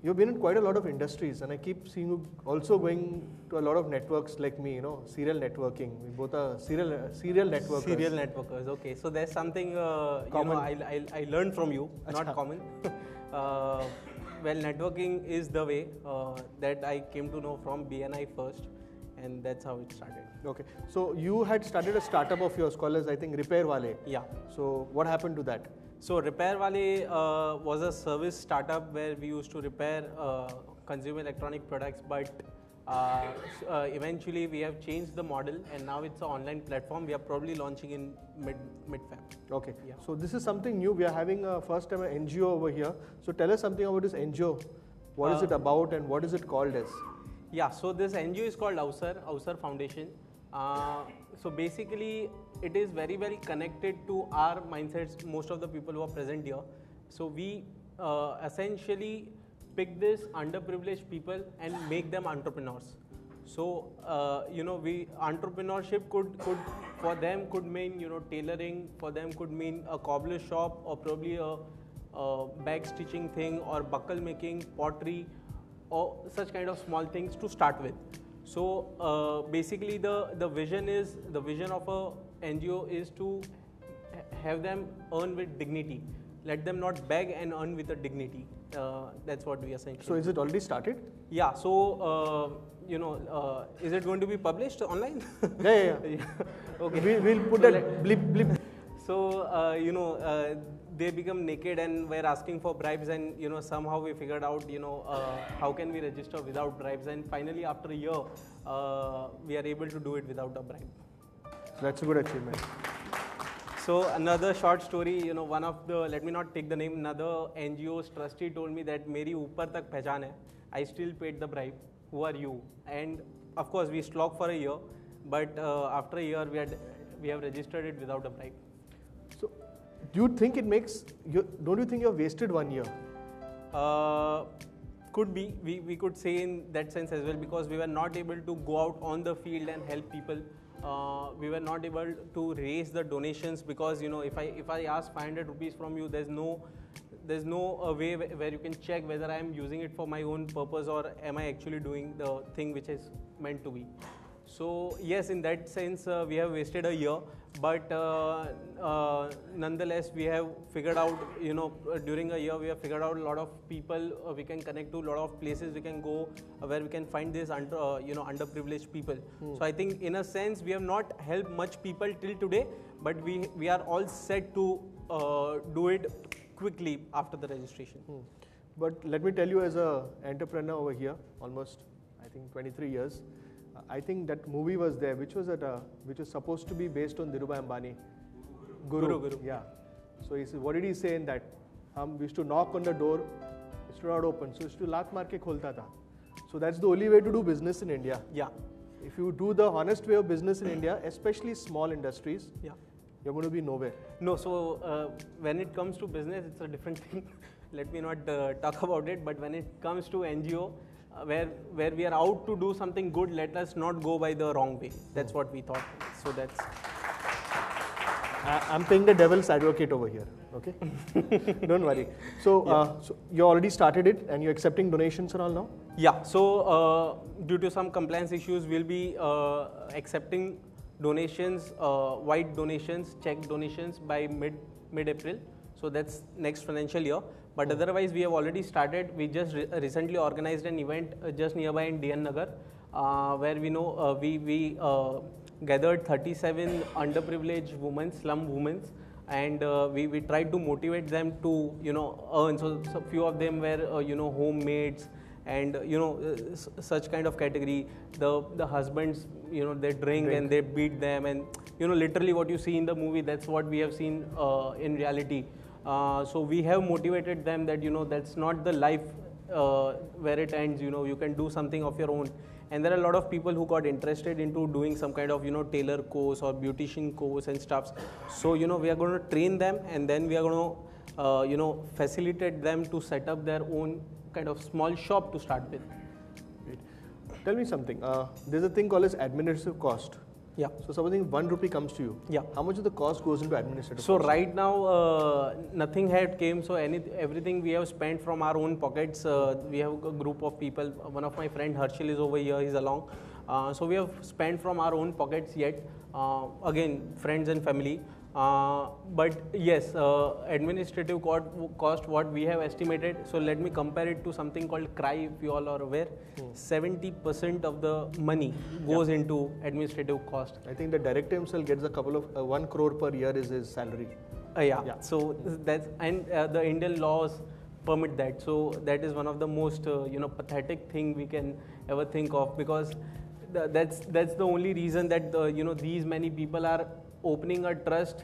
you've been in quite a lot of industries, and I keep seeing you also going to a lot of networks like me, serial networking. We both are serial networkers. Serial networkers, okay. So there's something, I learned from you, not common. Well, networking is the way that I came to know from BNI first, and that's how it started. Okay. So you had started a startup of yours called as, I think, Repair Wale. Yeah. So what happened to that? So Repair Wale was a service startup where we used to repair consumer electronic products, but eventually we have changed the model, and now it's an online platform. We are probably launching in mid-Feb. Okay. Yeah. So this is something new. We are having first time an NGO over here. So tell us something about this NGO. What is it about and what is it called as? Yeah. So this NGO is called Avsar Foundation. So basically, it is very well connected to our mindsets, most of the people who are present here. So we essentially pick this underprivileged people and make them entrepreneurs. So, entrepreneurship could for them could mean, tailoring, for them could mean a cobbler shop, or probably a bag stitching thing, or buckle making, pottery, or such kind of small things to start with. So basically the vision of a NGO is to have them earn with dignity. Let them not beg and earn with a dignity. That's what we essentially. So is it already started? Yeah. So is it going to be published online? Yeah. Okay. We'll put that blip. So they become naked and were asking for bribes, and somehow we figured out how can we register without bribes, and finally after a year we are able to do it without a bribe. That's a good achievement. So another short story, one of the, let me not take the name, another NGO's trustee told me that meri upar tak pehchan hai. I still paid the bribe. Who are you? And of course we slogged for a year, but after a year we have registered it without a bribe. So do you think it makes don't you think you have wasted 1 year? Could be. We could say in that sense as well, because we were not able to go out on the field and help people. We were not able to raise the donations, because if I ask 500 rupees from you, there's no way where you can check whether I am using it for my own purpose or am I actually doing the thing which is meant to be. So yes, in that sense we have wasted a year, but nonetheless we have figured out, during a year we have figured out a lot of people we can connect to, a lot of places we can go where we can find this underprivileged people. So I think in a sense we have not helped much people till today, but we are all set to do it quickly after the registration. But let me tell you, as an entrepreneur over here, almost I think 23 years, I think that movie was there, which was supposed to be based on Dhirubhai Ambani. Guru. Yeah. So what did he say in that? We used to knock on the door, it should not open. So we used to laat maar ke kholta tha. So that's the only way to do business in India. Yeah. If you do the honest way of business in India, especially small industries, yeah, you're going to be nowhere. No, so when it comes to business, it's a different thing. Let me not talk about it, but when it comes to NGO, where we are out to do something good, let us not go by the wrong way. That's what we thought. So that's... I'm playing the devil's advocate over here, okay? Don't worry. So, so you already started it and you're accepting donations and all now? Yeah, so due to some compliance issues, we'll be accepting donations, white donations, check donations by mid-April. So that's next financial year. But otherwise, we have already started. We just recently organized an event just nearby in DN Nagar, where we gathered 37 underprivileged women, slum women, and we tried to motivate them to earn. So few of them were homemaids and such kind of category. The husbands they drink and they beat them, and literally what you see in the movie, that's what we have seen in reality. So we have motivated them that that's not the life where it ends. You can do something of your own. And there are a lot of people who got interested into doing some kind of tailor course or beautician course and stuff. So we are going to train them, and then we are going to facilitate them to set up their own kind of small shop to start with. Great. Tell me something. There's a thing called as administrative cost. Yeah. So supposing 1 rupee comes to you, Yeah. how much of the cost goes into administrative So cost? right now, nothing had came. So everything we have spent from our own pockets. We have a group of people. One of my friend Harshil is over here. He's along. So we have spent from our own pockets yet. Again, friends and family. But yes, administrative cost what we have estimated. So let me compare it to something called CRY, if you all are aware. 70% of the money goes into administrative cost. I think the director himself gets a couple of 1 crore per year is his salary. Yeah. So that's and the Indian laws permit that. So that is one of the most pathetic thing we can ever think of, because that's the only reason that these many people are opening a trust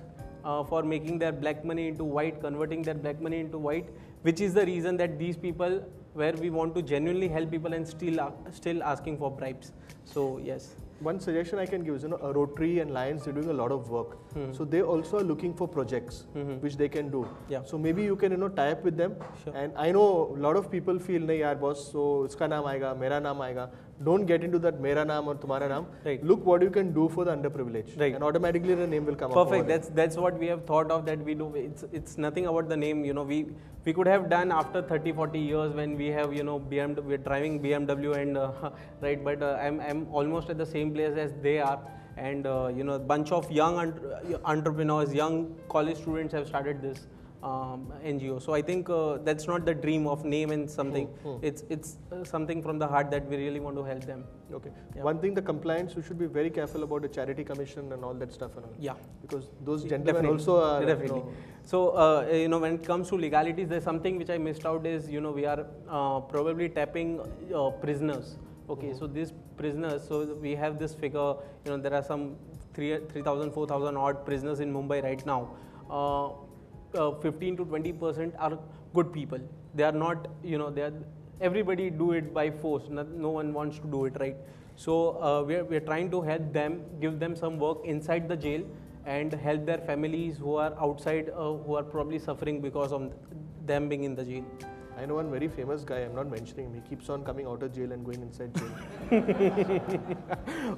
for making their black money into white, converting their black money into white, which is the reason that these people, where we want to genuinely help people and still asking for bribes. So yes. One suggestion I can give is, Rotary and Lions, they're doing a lot of work. So they also are looking for projects which they can do. Yeah. So maybe you can, tie up with them. Sure. And I know a lot of people feel, nahi yaar boss, so iska naam aayega, mera naam aayega. Don't get into that mera naam or tumhara naam. Right. Look what you can do for the underprivileged. Right. And automatically the name will come up. Perfect. That's what we have thought of, that we do. It's nothing about the name. We could have done after 30-40 years when we have BMW. We're driving BMW and right. But I'm almost at the same place as they are. And a bunch of young entrepreneurs, young college students have started this NGO. So I think that's not the dream of name and something. It's something from the heart that we really want to help them. Okay. Yeah. One thing, the compliance, you should be very careful about the charity commission and all that stuff. And all. Yeah. Because those gentlemen Definitely. also are. Definitely. So, when it comes to legalities, there's something which I missed out is, we are probably tapping prisoners. Okay, so these prisoners, so we have this figure, there are some 3,000, 4,000 odd prisoners in Mumbai right now. 15 to 20% are good people. They are not, everybody do it by force. No one wants to do it, right? So we're trying to help them, give them some work inside the jail and help their families who are outside, who are probably suffering because of them being in the jail. I know one very famous guy, I'm not mentioning him, he keeps on coming out of jail and going inside jail.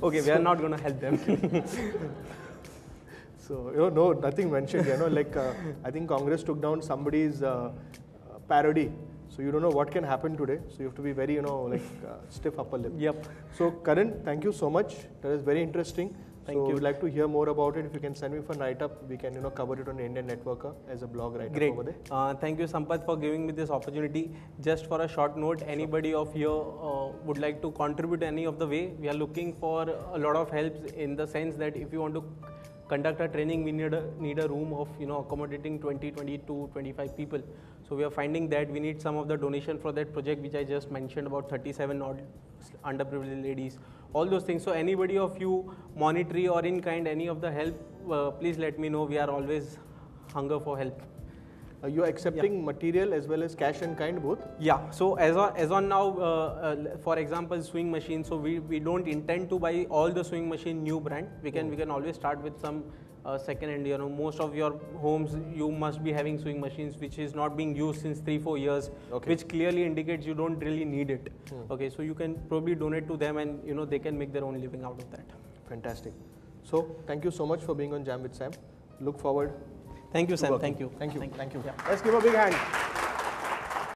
Okay, we are not going to help them. So, no, nothing mentioned, I think Congress took down somebody's parody. So you don't know what can happen today. So you have to be very, stiff upper lip. Yep. So Karan, thank you so much. That is very interesting. Thank you. We'd like to hear more about it. If you can send me for write-up, we can, cover it on Indian Networker as a blog write-up over there. Great. Thank you, Sampath, for giving me this opportunity. Just for a short note, anybody of here would like to contribute any of the way, we are looking for a lot of help in the sense that if you want to conduct a training, we need a room of accommodating 20, 22, 25 people. So we are finding that we need some of the donation for that project which I just mentioned about 37 odd underprivileged ladies. All those things. So anybody of you monetary or in kind any of the help, please let me know. We are always hunger for help. You are accepting material as well as cash and kind both? Yeah. So as on now, for example, sewing machine. So we don't intend to buy all the sewing machine new brand. We can always start with some second hand. Most of your homes you must be having sewing machines which is not being used since 3-4 years, which clearly indicates you don't really need it. Okay. So you can probably donate to them and they can make their own living out of that. Fantastic. So thank you so much for being on Jam with Sam. Look forward. Thank you, Sam. Thank you. Thank you. Thank you. Yeah. Let's give a big hand.